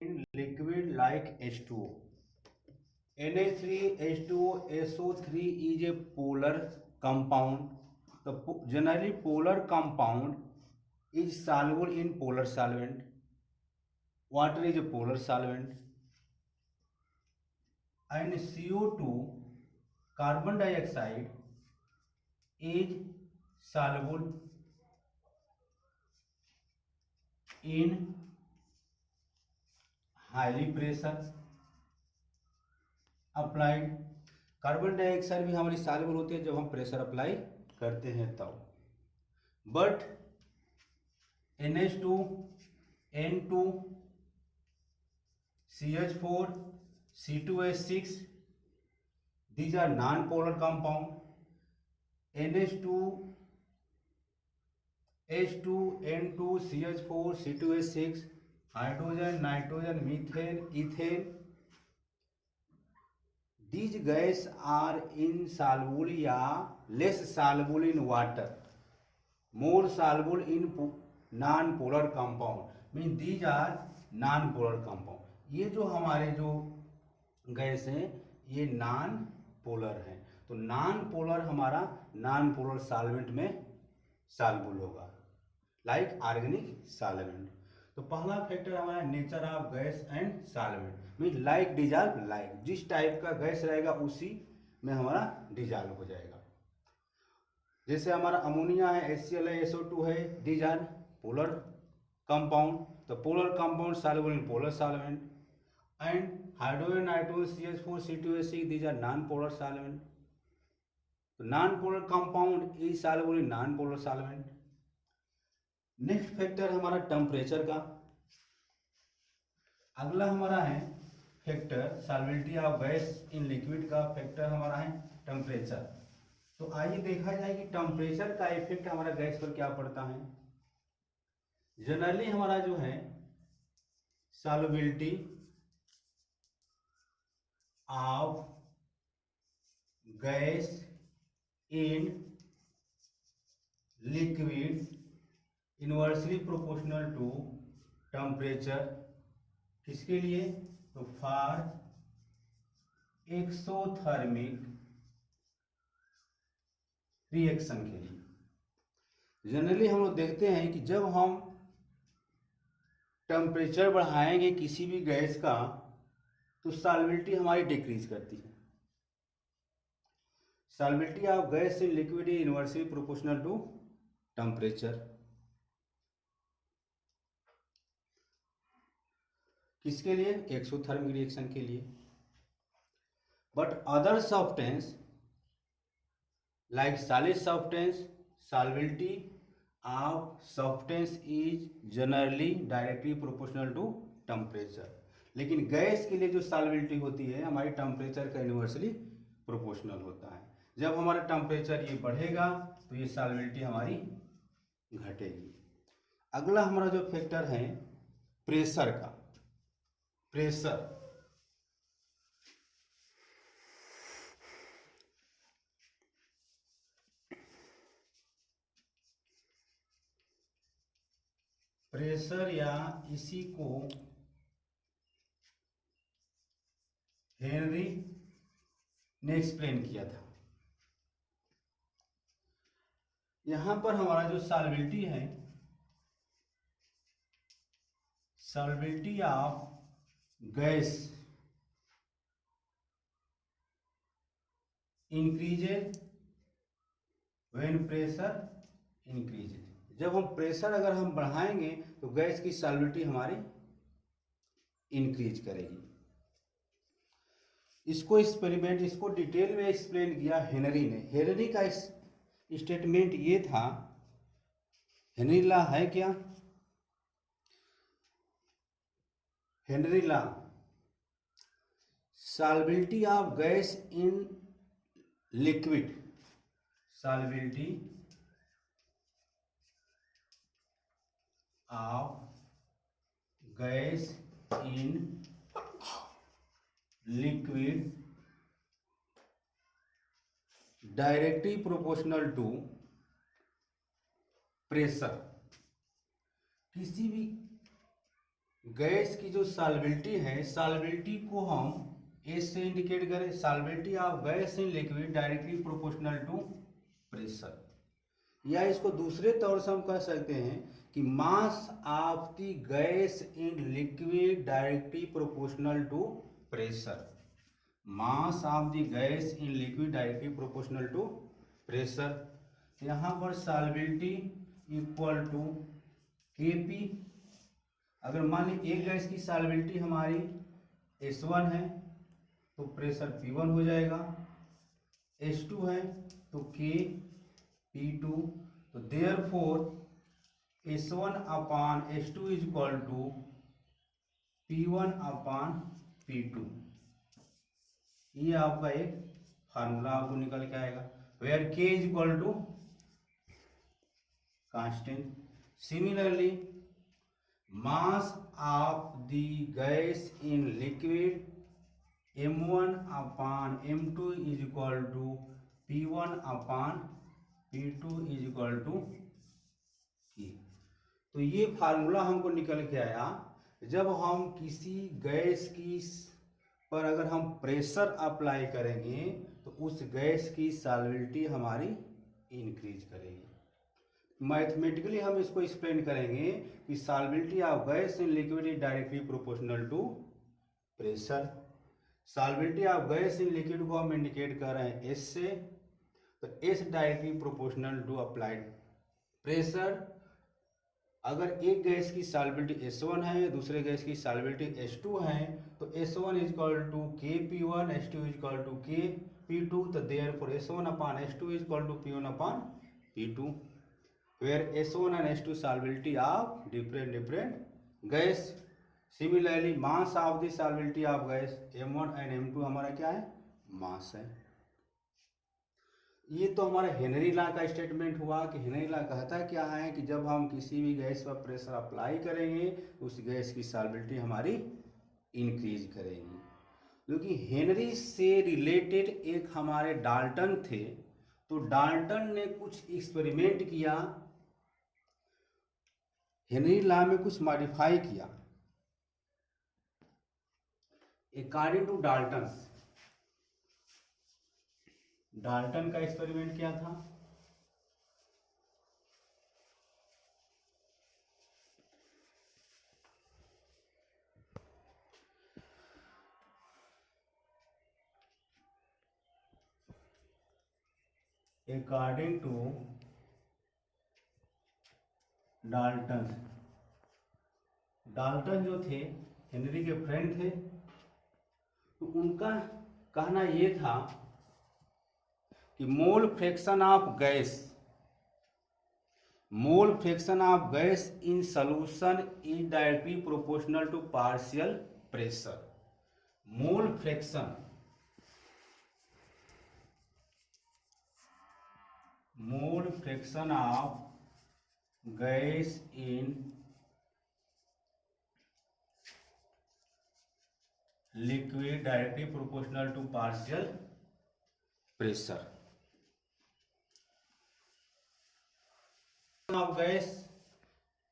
in liquid like H2O. NH3H2O is a polar compound. The generally polar compound is soluble in polar solvent. Water is a polar solvent, and CO2 carbon dioxide is soluble in highly pressure applied. Carbon dioxide भी हमारी soluble होती है जब हम pressure apply करते हैं तब. But NH2 N2 CH4 C2H6 these are non-polar compound. NH2 H2 N2 CH4 C2H6 hydrogen nitrogen methane ethane. These gas are insoluble या less soluble in water, more soluble in non-polar compound. Mean these are non-polar compound. ये जो हमारे जो gas हैं ये non polar हैं. तो non polar हमारा नॉन पोलर सॉल्वेंट में सॉल्युबल होगा लाइक ऑर्गेनिक सॉल्वेंट. तो पहला फैक्टर हमारा nature of gas and solvent. Mean like dissolve like, जिस टाइप का गैस रहेगा उसी में हमारा डिजॉल्व हो जाएगा. जैसे हमारा अमोनिया है HCl है SO2 है, दीज आर पोलर कंपाउंड. तो polar compound soluble in polar solvent. And hydrogen nitrogen CH4 C2H6 these are non polar solvent. तो non polar compound is soluble in non polar solvent. Next factor हमारा temperature का. अगला हमारा है factor solubility of gas in liquid का. Factor हमारा है temperature. तो आइए देखा जाए कि टेम्परेचर का इफेक्ट हमारा गैस पर क्या पड़ता है. जनरली हमारा जो है solubility of gas in liquid inversely proportional to temperature. किसके लिए? तो फॉर एक्सोथर्मिक रिएक्शन के लिए. जनरली हम लोग देखते हैं कि जब हम टेम्परेचर बढ़ाएंगे किसी भी गैस का तो सॉल्युबिलिटी हमारी डिक्रीज करती है. Solubility of gas in liquid is inversely proportional to temperature. किसके लिए? एक्सोथर्मिक रिएक्शन के लिए. But other substance like solid substance solubility of substance is generally directly proportional to temperature. लेकिन गैस के लिए जो सॉल्युबिलिटी होती है हमारी टेम्परेचर का इनवर्सली प्रोपोर्शनल होता है. जब हमारा टेम्परेचर ये बढ़ेगा तो ये सॉल्युबिलिटी हमारी घटेगी. अगला हमारा जो फैक्टर है प्रेशर का. प्रेशर प्रेशर या इसी को हेनरी ने एक्सप्लेन किया था. यहां पर हमारा जो सॉल्युबिलिटी है solubility of gas increases when pressure increases. जब हम प्रेशर अगर हम बढ़ाएंगे तो गैस की सॉल्युबिलिटी हमारी इंक्रीज करेगी. इसको एक्सपेरिमेंट इसको डिटेल में एक्सप्लेन किया हेनरी ने. हेनरी का स्टेटमेंट ये था. हेनरी लॉ है क्या? Henry law solubility of gas in liquid solubility of gas in liquid directly proportional to pressure. किसी भी गैस की जो सॉल्बिलिटी है, सॉल्बिलिटी को हम एस से इंडिकेट करें। Solubility of gas in liquid directly proportional to pressure, या इसको दूसरे तौर से हम कह सकते हैं कि mass of the gas in liquid directly proportional to pressure. Mass of the gas in liquid directly proportional to pressure. यहाँ पर सॉल्बिलिटी इक्वल टू Kp। अगर मान ली एक गैस की सॉल्बिलिटी हमारी S1 है तो प्रेशर P1 हो जाएगा, S2 है तो K P2। तो therefore S1 upon S2 is equal to P1 upon P2। ये आपका एक फार्मूला आपको निकल के आएगा, where K is equal to constant. Similarly mass of the gas in liquid m1 upon m2 is equal to p1 upon p2 is equal to k। तो ये formula हमको निकल के आया जब हम किसी गैस की पर अगर हम प्रेशर अप्लाई करेंगे तो उस गैस की सॉल्बिलिटी हमारी इंक्रीज करेगी। मैथमेटिकली हम इसको एक्सप्लेन करेंगे कि solubility of gas in liquid is directly proportional to pressure. Solubility of gas in liquid को हम इंडिकेट कर रहे हैं एस से, तो S directly proportional to applied pressure. अगर एक गैस की सॉल्बिलिटी S1 है, दूसरे गैस की सॉल्बिलिटी S2 है, तो S1 is equal to Kp1, S2 is equal to Kp2। तो therefore S1 upon S2 is equal to P1 upon P2, where S1 and S2 solubility of different gas। Similarly mass of the solubility of gas M1 and M2 हमारा क्या है, मास है। ये तो हमारा Henry law का statement हुआ कि हेनरी लॉ कहता क्या है कि जब हम किसी भी गैस पर प्रेशर अप्लाई करेंगे उस गैस की सॉल्बिलिटी हमारी इंक्रीज करेगी। क्योंकि हेनरी से रिलेटेड एक हमारे डाल्टन थे, तो डाल्टन ने कुछ एक्सपेरिमेंट किया, हेनरी लॉ में कुछ मॉडिफाई किया। अकॉर्डिंग टू डाल्टन का एक्सपेरिमेंट क्या था, अकॉर्डिंग टू डाल्टन जो थे हेनरी के फ्रेंड थे, तो उनका कहना ये था कि mole fraction of gas in solution is directly proportional to partial pressure. Mole fraction of gas in liquid directly proportional to partial pressure. Of gas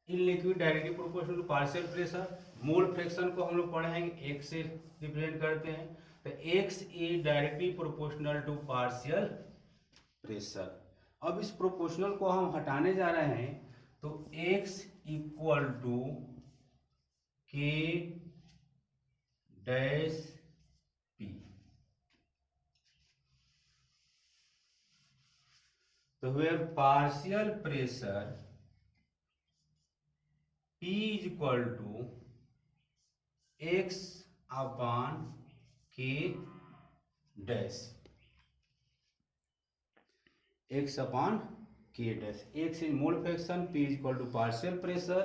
in liquid directly proportional to partial pressure. Mole fraction को हम लोग पढ़ेंगे x से represent करते हैं, तो x is directly proportional to partial pressure. अब इस प्रोपोर्शनल को हम हटाने जा रहे हैं, तो x equal to k dash p। तो where partial pressure P is equal to x upon k dash, x upon k dash. x is mole fraction, P is equal to partial pressure.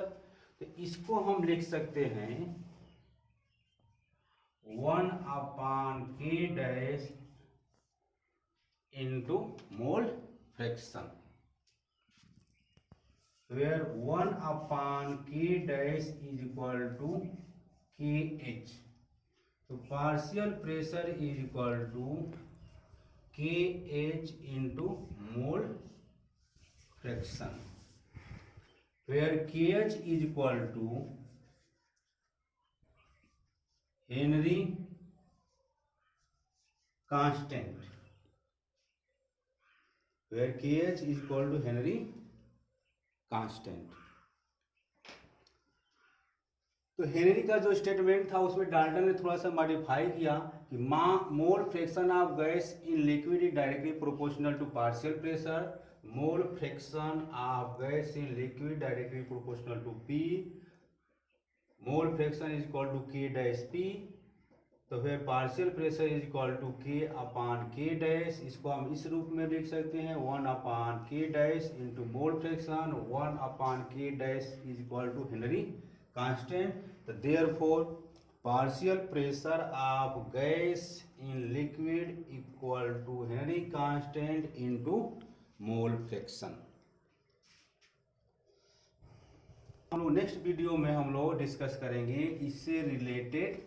तो इसको हम लिख सकते हैं 1 upon k dash into mole fraction, where 1 upon k dash is equal to kh। तो partial pressure is equal to kh into mole fraction, where kh is equal to Henry constant, where kh is equal to Henry constant. तो Henry का जो statement था उसमें Dalton ने थोड़ा सा modify किया कि mole fraction of gas in liquid is directly proportional to partial pressure. Mole fraction of gas in liquid directly proportional to P. Mole fraction is equal to K dash P. तो फिर partial pressure is equal to K upon K dash. इसको हम इस रूप में लिख सकते हैं 1 upon K dash into mole fraction 1 upon K dash is equal to Henry constant. तो therefore partial pressure of gas in liquid equal to Henry constant into mole fraction. हम लोग नेक्स्ट वीडियो में हम लोग डिस्कस करेंगे इससे related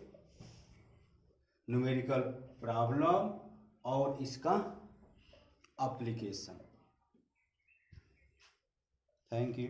numerical problem और इसका एप्लीकेशन। Thank you.